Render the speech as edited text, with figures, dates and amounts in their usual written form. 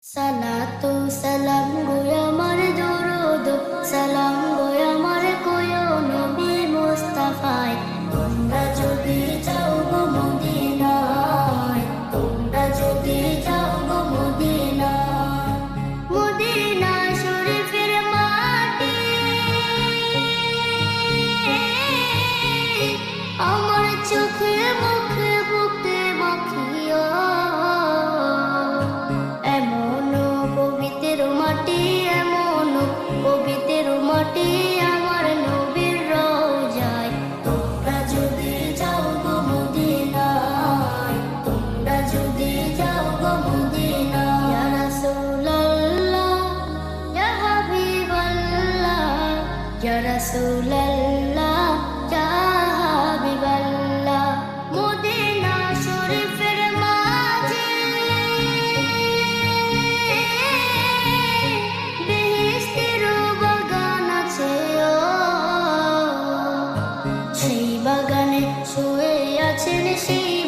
সালাতু সালাম গো আমার দরুদ সালাম গো আমার কোয় নবী মুস্তাফায় তোমরা যদি যাও গো মদিনায় তোমরা যদি যাও গো মদিনায় মদিনা শরীফের মাটি আমার চোখে মুখে বুকে মাখিয়া পবিত্র মাটি আমার নবীর রওজায় তোমরা যদি যাও গো মদিনায় তোমরা যদি যাও গো মদিনায় ইয়া রাসূলুল্লাহ ইয়া হাবিবাল্লাহ ইয়া রাসূলুল্লাহ ইয়া হাবিবাল্লাহ মদিনা শরীফের মাঝে সেই বাগানে শুয়ে আছেন সেই